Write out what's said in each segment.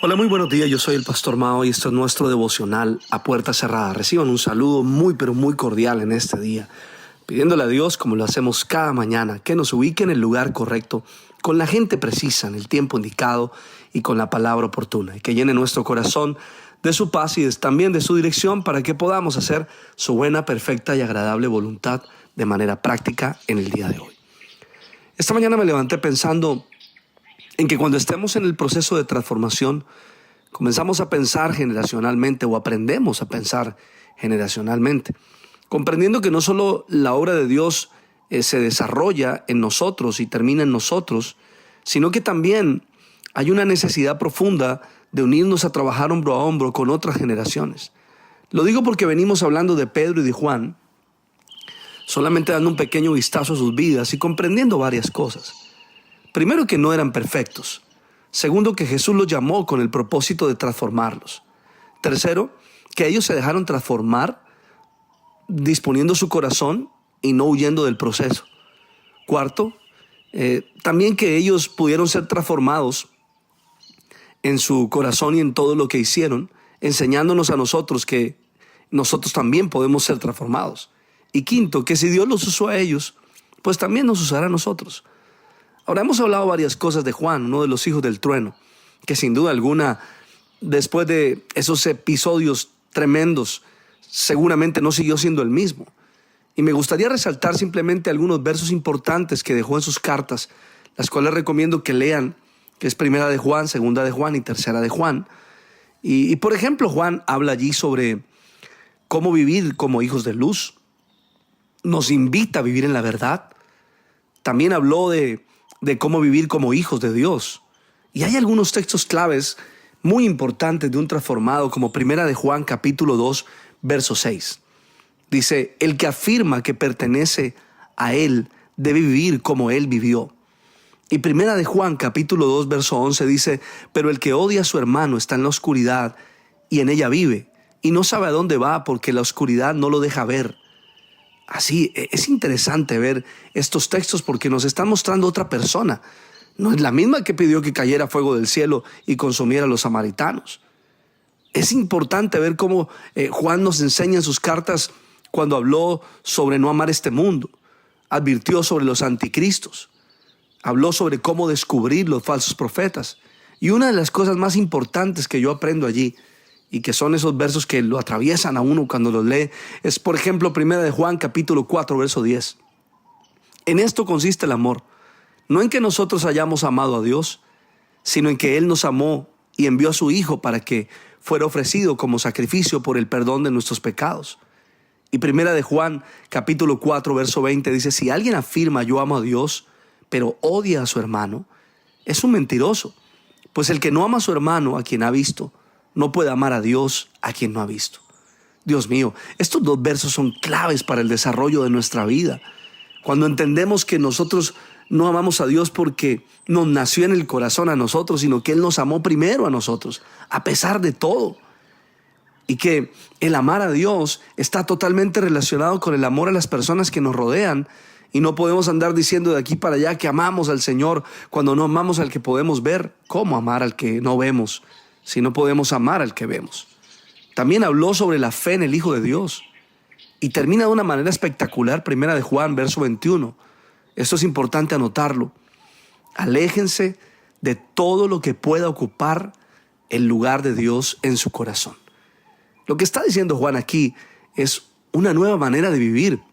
Hola, muy buenos días. Yo soy el Pastor Mao y esto es nuestro devocional a puerta cerrada. Reciban un saludo muy, pero muy cordial en este día, pidiéndole a Dios, como lo hacemos cada mañana, que nos ubique en el lugar correcto, con la gente precisa, en el tiempo indicado y con la palabra oportuna, y que llene nuestro corazón de su paz y también de su dirección para que podamos hacer su buena, perfecta y agradable voluntad de manera práctica en el día de hoy. Esta mañana me levanté pensando en que cuando estemos en el proceso de transformación, comenzamos a pensar generacionalmente o aprendemos a pensar generacionalmente, comprendiendo que no solo la obra de Dios se desarrolla en nosotros y termina en nosotros, sino que también hay una necesidad profunda de unirnos a trabajar hombro a hombro con otras generaciones. Lo digo porque venimos hablando de Pedro y de Juan, solamente dando un pequeño vistazo a sus vidas y comprendiendo varias cosas. Primero, que no eran perfectos. Segundo, que Jesús los llamó con el propósito de transformarlos. Tercero, que ellos se dejaron transformar disponiendo su corazón y no huyendo del proceso. Cuarto, también que ellos pudieron ser transformados en su corazón y en todo lo que hicieron, enseñándonos a nosotros que nosotros también podemos ser transformados. Y quinto, que si Dios los usó a ellos, pues también nos usará a nosotros. Ahora, hemos hablado varias cosas de Juan, uno de los hijos del trueno, que sin duda alguna, después de esos episodios tremendos, seguramente no siguió siendo el mismo. Y me gustaría resaltar simplemente algunos versos importantes que dejó en sus cartas, las cuales recomiendo que lean, que es Primera de Juan, Segunda de Juan y Tercera de Juan. Y por ejemplo, Juan habla allí sobre cómo vivir como hijos de luz. Nos invita a vivir en la verdad. También habló de cómo vivir como hijos de Dios. Y hay algunos textos claves muy importantes de un transformado, como Primera de Juan, capítulo 2, verso 6. Dice, el que afirma que pertenece a Él debe vivir como Él vivió. Y Primera de Juan, capítulo 2, verso 11 dice, pero el que odia a su hermano está en la oscuridad y en ella vive, y no sabe a dónde va porque la oscuridad no lo deja ver. Así, es interesante ver estos textos porque nos están mostrando otra persona. No es la misma que pidió que cayera fuego del cielo y consumiera a los samaritanos. Es importante ver cómo Juan nos enseña en sus cartas cuando habló sobre no amar este mundo. Advirtió sobre los anticristos. Habló sobre cómo descubrir los falsos profetas. Y una de las cosas más importantes que yo aprendo allí, y que son esos versos que lo atraviesan a uno cuando los lee, es por ejemplo Primera de Juan capítulo 4 verso 10. En esto consiste el amor, no en que nosotros hayamos amado a Dios, sino en que Él nos amó y envió a su Hijo para que fuera ofrecido como sacrificio por el perdón de nuestros pecados. Y Primera de Juan capítulo 4 verso 20 dice, si alguien afirma yo amo a Dios, pero odia a su hermano, es un mentiroso, pues el que no ama a su hermano a quien ha visto, no puede amar a Dios a quien no ha visto. Dios mío, estos dos versos son claves para el desarrollo de nuestra vida. Cuando entendemos que nosotros no amamos a Dios porque nos nació en el corazón a nosotros, sino que Él nos amó primero a nosotros, a pesar de todo. Y que el amar a Dios está totalmente relacionado con el amor a las personas que nos rodean. Y no podemos andar diciendo de aquí para allá que amamos al Señor cuando no amamos al que podemos ver. ¿Cómo amar al que no vemos si no podemos amar al que vemos? También habló sobre la fe en el Hijo de Dios. Y termina de una manera espectacular, Primera de Juan, verso 21. Esto es importante anotarlo. Aléjense de todo lo que pueda ocupar el lugar de Dios en su corazón. Lo que está diciendo Juan aquí es una nueva manera de vivir.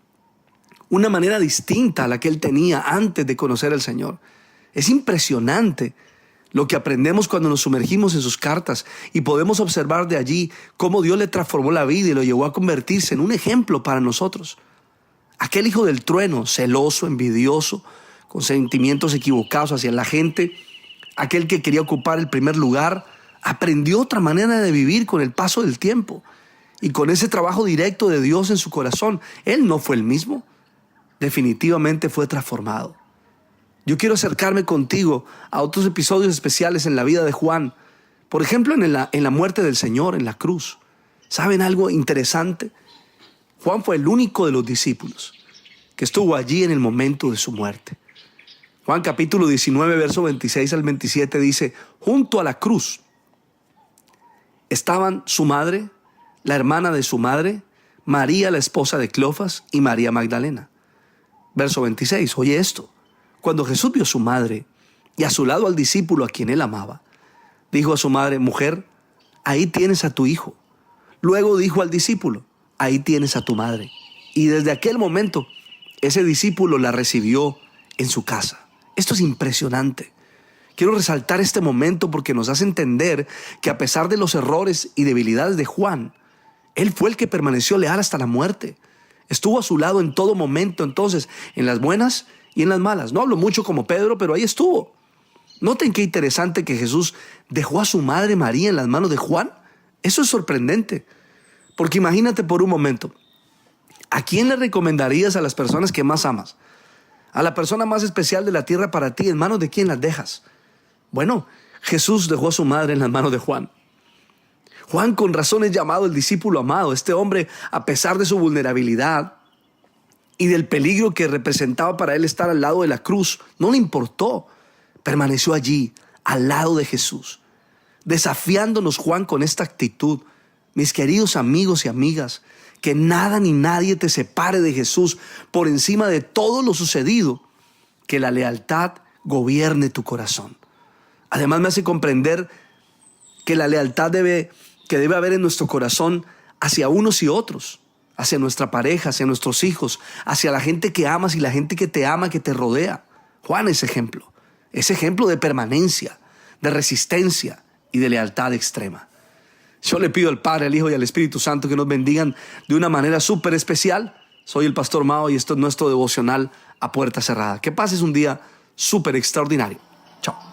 Una manera distinta a la que él tenía antes de conocer al Señor. Es impresionante lo que aprendemos cuando nos sumergimos en sus cartas y podemos observar de allí cómo Dios le transformó la vida y lo llevó a convertirse en un ejemplo para nosotros. Aquel hijo del trueno, celoso, envidioso, con sentimientos equivocados hacia la gente, aquel que quería ocupar el primer lugar, aprendió otra manera de vivir con el paso del tiempo y con ese trabajo directo de Dios en su corazón. Él no fue el mismo, definitivamente fue transformado. Yo quiero acercarme contigo a otros episodios especiales en la vida de Juan. Por ejemplo, en la muerte del Señor, en la cruz. ¿Saben algo interesante? Juan fue el único de los discípulos que estuvo allí en el momento de su muerte. Juan capítulo 19, verso 26 al 27 dice, junto a la cruz estaban su madre, la hermana de su madre, María, la esposa de Cleofas, y María Magdalena. Verso 26, oye esto. Cuando Jesús vio a su madre y a su lado al discípulo a quien él amaba, dijo a su madre, mujer, ahí tienes a tu hijo. Luego dijo al discípulo, ahí tienes a tu madre. Y desde aquel momento, ese discípulo la recibió en su casa. Esto es impresionante. Quiero resaltar este momento porque nos hace entender que a pesar de los errores y debilidades de Juan, él fue el que permaneció leal hasta la muerte. Estuvo a su lado en todo momento, entonces, en las buenas y en las malas. No hablo mucho como Pedro, pero ahí estuvo. Noten qué interesante que Jesús dejó a su madre María en las manos de Juan. Eso es sorprendente. Porque imagínate por un momento, ¿a quién le recomendarías a las personas que más amas? A la persona más especial de la tierra para ti, ¿en manos de quién las dejas? Bueno, Jesús dejó a su madre en las manos de Juan. Juan con razón es llamado el discípulo amado. Este hombre, a pesar de su vulnerabilidad y del peligro que representaba para él estar al lado de la cruz, no le importó. Permaneció allí, al lado de Jesús. Desafiándonos Juan con esta actitud. Mis queridos amigos y amigas, que nada ni nadie te separe de Jesús por encima de todo lo sucedido. Que la lealtad gobierne tu corazón. Además me hace comprender que la lealtad que debe haber en nuestro corazón hacia unos y otros, hacia nuestra pareja, hacia nuestros hijos, hacia la gente que amas y la gente que te ama, que te rodea. Juan es ejemplo de permanencia, de resistencia y de lealtad extrema. Yo le pido al Padre, al Hijo y al Espíritu Santo que nos bendigan de una manera súper especial. Soy el Pastor Mao y esto es nuestro devocional a puerta cerrada. Que pases un día súper extraordinario. Chao.